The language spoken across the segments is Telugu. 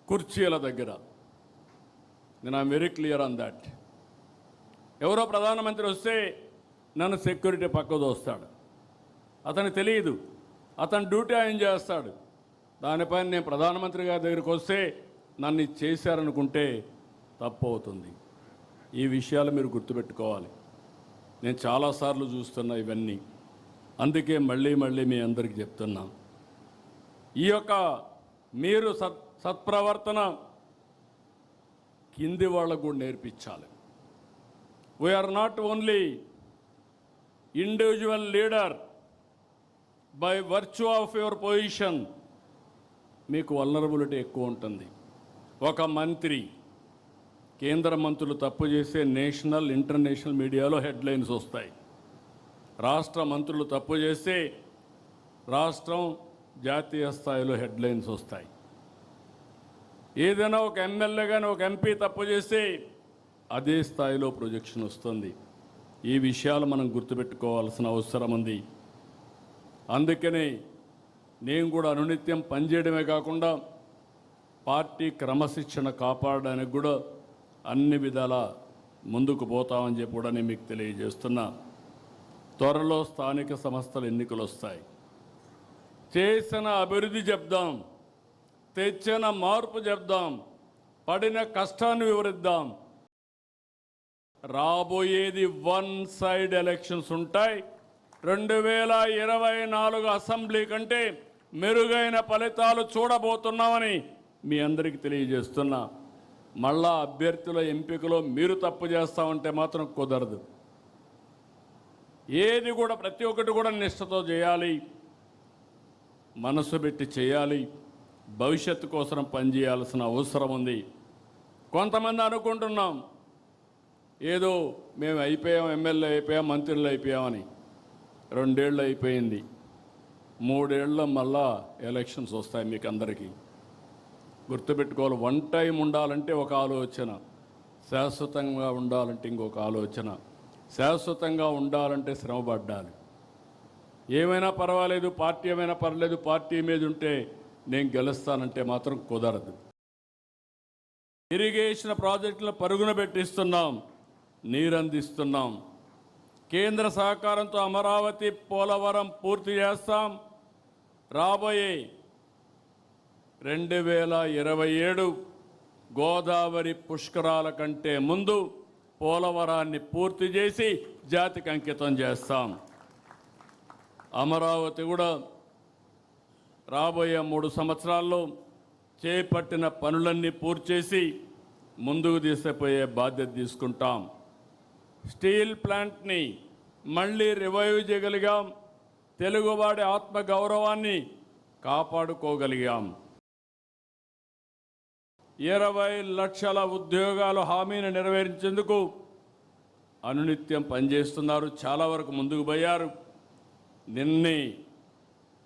కుర్చీల దగ్గర. నేను I'm very clear on that. ఎవరో ప్రధానమంత్రి వస్తే నన్ను సెక్యూరిటీ పక్క దోస్తాడు. అతనికి తెలియదు, అతను డ్యూటీ ఆయన చేస్తాడు. దానిపైన నేను ప్రధానమంత్రి గారి దగ్గరికి వస్తే నన్ను ఇది చేశారనుకుంటే తప్పు అవుతుంది. ఈ విషయాలు మీరు గుర్తుపెట్టుకోవాలి. నేను చాలాసార్లు చూస్తున్నా ఇవన్నీ. అందుకే మళ్ళీ మీ అందరికీ చెప్తున్నా, ఈ యొక్క మీరు సత్ప్రవర్తన కింది వాళ్ళకు కూడా నేర్పించాలి. We are not only individual leader by virtue of your position. మీకు వల్నరబిలిటీ ఎక్కువ ఉంటుంది. ఒక మంత్రి, కేంద్ర మంత్రులు తప్పు చేస్తే నేషనల్ ఇంటర్నేషనల్ మీడియాలో హెడ్లైన్స్ వస్తాయి. రాష్ట్ర మంత్రులు తప్పు చేస్తే రాష్ట్రం జాతీయ స్థాయిలో హెడ్లైన్స్ వస్తాయి. ఏదైనా ఒక ఎమ్మెల్యే కానీ ఒక ఎంపీ తప్పు చేస్తే అదే స్థాయిలో ప్రొజెక్షన్ వస్తుంది. ఈ విషయాలు మనం గుర్తుపెట్టుకోవాల్సిన అవసరం ఉంది. అందుకనే నేను కూడా అనునిత్యం పనిచేయడమే కాకుండా పార్టీ క్రమశిక్షణ కాపాడడానికి కూడా అన్ని విధాల ముందుకు పోతామని చెప్పి కూడా నేను మీకు తెలియజేస్తున్నా. త్వరలో స్థానిక సంస్థల ఎన్నికలు వస్తాయి. చేసిన అభివృద్ధి చెప్దాం, తెచ్చిన మార్పు చెప్దాం, పడిన కష్టాన్ని వివరిద్దాం. రాబోయేది వన్ సైడ్ ఎలక్షన్స్ ఉంటాయి. 2024 అసెంబ్లీ కంటే మెరుగైన ఫలితాలు చూడబోతున్నామని మీ అందరికీ తెలియజేస్తున్నా. మళ్ళా అభ్యర్థుల ఎంపికలో మీరు తప్పు చేస్తామంటే మాత్రం కుదరదు. ఏది కూడా ప్రతి ఒక్కటి కూడా నిష్ఠతో చేయాలి, మనసు పెట్టి చేయాలి, భవిష్యత్తు కోసం పనిచేయాల్సిన అవసరం ఉంది. కొంతమంది అనుకుంటున్నాం ఏదో మేము అయిపోయాం, ఎమ్మెల్యే అయిపోయాం, మంత్రులు అయిపోయామని. 2 ఏళ్ళు అయిపోయింది, 3 ఏళ్ళలో మళ్ళా ఎలక్షన్స్ వస్తాయి. మీకు అందరికీ గుర్తుపెట్టుకోవాలి. వన్ టైం ఉండాలంటే ఒక ఆలోచన, శాశ్వతంగా ఉండాలంటే ఇంకొక ఆలోచన. శాశ్వతంగా ఉండాలంటే శ్రమపడ్డాలి. ఏమైనా పర్వాలేదు, పార్టీ ఏమైనా పర్లేదు, పార్టీ మీద ఉంటే నేను గెలుస్తానంటే మాత్రం కుదరదు. ఇరిగేషన్ ప్రాజెక్టులను పరుగున పెట్టిస్తున్నాం, నీరందిస్తున్నాం. కేంద్ర సహకారంతో అమరావతి, పోలవరం పూర్తి చేస్తాం. రాబోయే 2027 గోదావరి పుష్కరాల కంటే ముందు పోలవరాన్ని పూర్తి చేసి జాతికి అంకితం చేస్తాం. అమరావతి కూడా రాబోయే 3 సంవత్సరాల్లో చేపట్టిన పనులన్నీ పూర్తి చేసి ముందుకు తీసుకుపోయే బాధ్యత తీసుకుంటాం. స్టీల్ ప్లాంట్ని మళ్ళీ రివైవ్ చేయగలిగాం. తెలుగువాడి ఆత్మగౌరవాన్ని కాపాడుకోగలిగాం. 20 లక్షల ఉద్యోగాల హామీని నెరవేర్చేందుకు అనునిత్యం పనిచేస్తున్నారు. చాలా వరకు ముందుకు పోయారు. నిన్నే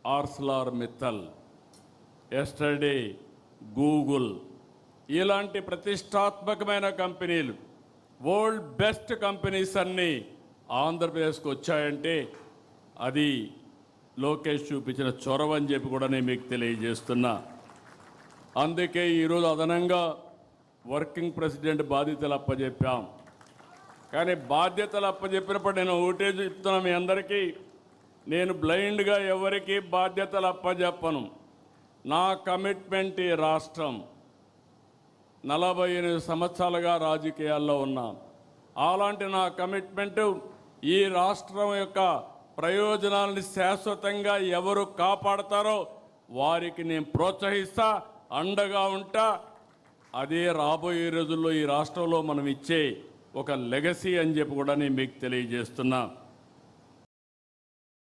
ఆర్సెలర్ మిత్తల్, ఎస్టర్డే గూగుల్, ఇలాంటి ప్రతిష్టాత్మకమైన కంపెనీలు, వరల్డ్ బెస్ట్ కంపెనీస్ అన్నీ ఆంధ్రప్రదేశ్కి వచ్చాయంటే అది లోకేష్ చూపించిన చొరవ అని చెప్పి కూడా నేను మీకు తెలియజేస్తున్నా. అందుకే ఈరోజు అదనంగా వర్కింగ్ ప్రెసిడెంట్ బాధ్యతలు అప్పచెప్పాం. కానీ బాధ్యతలు అప్పచెప్పినప్పుడు నేను ఒకటే చెప్తున్నా మీ అందరికీ, నేను బ్లైండ్గా ఎవరికి బాధ్యతలు అప్పచెప్పను. నా కమిట్మెంట్ ఈ రాష్ట్రం. 48 సంవత్సరాలుగా రాజకీయాల్లో ఉన్నాం. అలాంటి నా కమిట్మెంటు ఈ రాష్ట్రం యొక్క ప్రయోజనాలని శాశ్వతంగా ఎవరు కాపాడతారో వారికి నేను ప్రోత్సహిస్తా, అండగా ఉంటా. అదే రాబోయే రోజుల్లో ఈ రాష్ట్రంలో మనం ఇచ్చే ఒక లెగసీ అని చెప్పి కూడా నేను మీకు తెలియజేస్తున్నా.